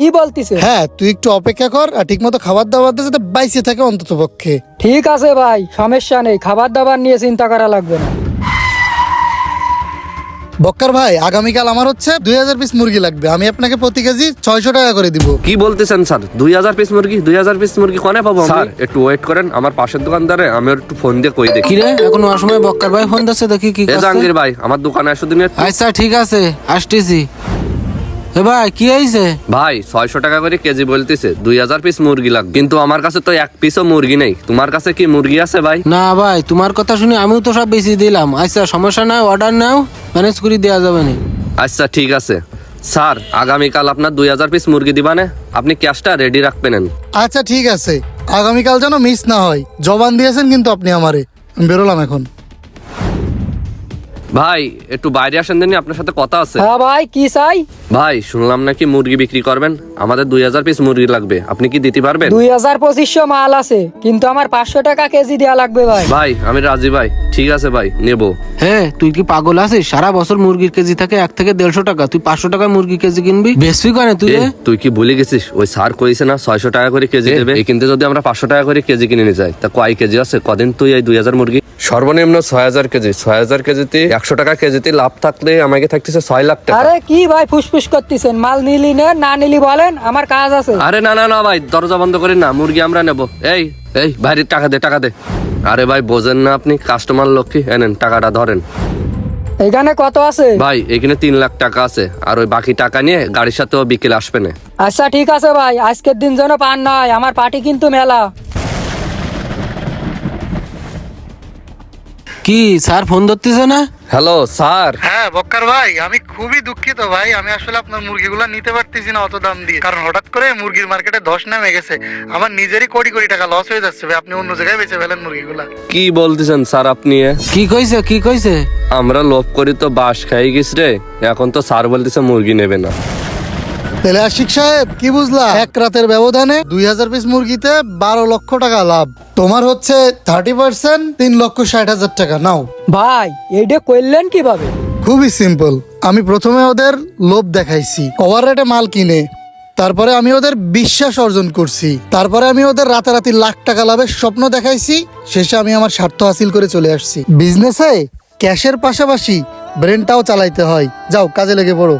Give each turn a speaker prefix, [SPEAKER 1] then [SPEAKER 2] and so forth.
[SPEAKER 1] কি বলতিছে?
[SPEAKER 2] হ্যাঁ, তুই একটু অপেক্ষা কর আর ঠিক মতো খাবার দাবার দে যাতে বাইসে থাকে অন্তত পক্ষে।
[SPEAKER 1] ঠিক আছে ভাই, সমস্যা নেই, খাবার দাবার নিয়ে চিন্তা করা লাগবে না।
[SPEAKER 2] বক্কার ভাই, আগামীকাল আমার হচ্ছে 2000 পিস মুরগি লাগবে। আমি আপনাকে প্রতি কেজি 600 টাকা করে দিব।
[SPEAKER 3] কি বলতেছেন স্যার? 2000 পিস মুরগি? 2000 পিস মুরগি কোনে পাবো? স্যার একটু ওয়েট করেন, আমার পাশের দোকানদারে আমি একটু ফোন দিয়ে কই দেখি।
[SPEAKER 4] কিরে এখন অসময় বক্কার ভাই ফোন দিচ্ছে, দেখি কি
[SPEAKER 3] এ
[SPEAKER 4] করছে।
[SPEAKER 3] জাহাঙ্গীর ভাই, আমার দোকানে এসে দিন একটু।
[SPEAKER 4] আচ্ছা ঠিক আছে, আসতেছি। এ ভাই কি হয়েছে?
[SPEAKER 3] ভাই 600 টাকা করে কেজি বলতেছে, 2000 পিস মুরগি লাগবে, কিন্তু আমার কাছে তো এক পিসও মুরগি নেই। তোমার কাছে কি মুরগি আছে ভাই?
[SPEAKER 4] না ভাই, তোমার কথা শুনে আমিও তো সব বেশি দিলাম। আচ্ছা সমস্যা নাই, অর্ডার নাও, ম্যানেজ করে দেওয়া যাবে না।
[SPEAKER 3] আচ্ছা ঠিক আছে স্যার, আগামীকাল আপনার 2000 পিস মুরগি দিবানে, আপনি ক্যাশটা রেডি রাখবেন।
[SPEAKER 2] আচ্ছা ঠিক আছে, আগামীকাল যেন মিস না হয়। জবান দিয়েছেন কিন্তু আপনি আমারে। আমি বেরোলাম এখন।
[SPEAKER 3] ভাই একটু বাইরে আসেন দেনি, আপনার সাথে কথা আছে।
[SPEAKER 1] হ্যাঁ ভাই, কি চাই?
[SPEAKER 3] ভাই শুনলাম নাকি মুরগি বিক্রি করবেন, আমাদের 2000 পিস মুরগি লাগবে, আপনি কি দিতে পারবেন?
[SPEAKER 1] 2200 মাল আছে, কিন্তু আমার 500 টাকা কেজি দেওয়া লাগবে ভাই।
[SPEAKER 3] ভাই আমি রাজি ভাই, ঠিক আছে ভাই নেবো।
[SPEAKER 4] হ্যাঁ তুই কি পাগল আছিস? সারা বছর মুরগির কেজি থাকে 1 থেকে 150 টাকা, তুই 500 টাকায় মুরগি কেজি কিনবি? বেশি করে তুই।
[SPEAKER 3] এ, তুই কি ভুলে গেছিস ওই স্যার কইছে না 600 টাকা করে কেজি দেবে? কিন্তু যদি আমরা 500 টাকা করে কেজি কিনে নিয়ে যাই তা কয় কেজি আছে? কদিন তুই এই 2000 মুরগি? সর্বনিম্ন 6000 কেজি, 6000 কেজিতে 100 টাকা কেজিতে লাভ থাকলে আমাকে থাকতেছে 6 লাখ টাকা।
[SPEAKER 1] আরে কি ভাই ফুসফুস করতেছেন? মাল নিলি নেন, না নিলি বলেন, আমার কাজ আছে।
[SPEAKER 3] আরে না না না ভাই, দরজা বন্ধ করেন না, মুরগি আমরা নেব। এই এই বাইরে টাকা দে, টাকা দে। আরে ভাই বোঝেন না আপনি, কাস্টমার লক্ষ্মী, এনেন টাকাটা ধরেন।
[SPEAKER 1] এখানে কত আছে?
[SPEAKER 3] ভাই এখানে 3 লাখ টাকা আছে, আর ওই বাকি টাকা নিয়ে গাড়ির সাথেও বিকেলে আসবে না।
[SPEAKER 1] আচ্ছা ঠিক আছে ভাই, আজকের দিন যেন পান নয়, আমার পার্টি কিন্তু মেলা।
[SPEAKER 4] কি স্যার ফোন ধরতেছে না?
[SPEAKER 3] Hello sir.
[SPEAKER 2] হ্যাঁ বক্কার ভাই, আমি খুবই দুঃখিত ভাই। আমি আসলে আপনার মুরগিগুলো নিতে পারতেছি না অত দাম দিয়ে, কারণ হঠাৎ করে মুরগির মার্কেটে ধস নেমে গেছে। আমার নিজেরই কোটি কোটি টাকা লস হয়ে যাচ্ছে ভাই। আপনি অন্য জায়গায় বেচে ফেলেন মুরগিগুলা।
[SPEAKER 3] কি বলতেছেন স্যার আপনি?
[SPEAKER 4] কি কইছে কি কইছে?
[SPEAKER 3] আমরা লোভ করি তো বাস খাই গেছি রে, এখন তো স্যার বলতেছে মুরগি নেবে না।
[SPEAKER 2] তাহলে আশিক সাহেব কি বুঝলা? এক রাতের ব্যবধানে 2000 পিস মুরগিতে 12 লক্ষ টাকা লাভ। তোমার হচ্ছে 30%, 3,60,000 টাকা নাও।
[SPEAKER 1] ভাই এইটা করলেন কিভাবে?
[SPEAKER 2] খুবই সিম্পল। আমি প্রথমে ওদের লোভ দেখাইছি, ওভার রেটে মাল কিনে। তারপরে আমি ওদের বিশ্বাস অর্জন করছি। তারপরে আমি ওদের রাতারাতি লাখ টাকা লাভের স্বপ্ন দেখাইছি। শেষে আমি আমার স্বার্থ হাসিল করে চলে আসছি। বিজনেসে ক্যাশের পাশাপাশি ব্রেনটাও চালাইতে হয়। যাও কাজে লেগে পড়ো।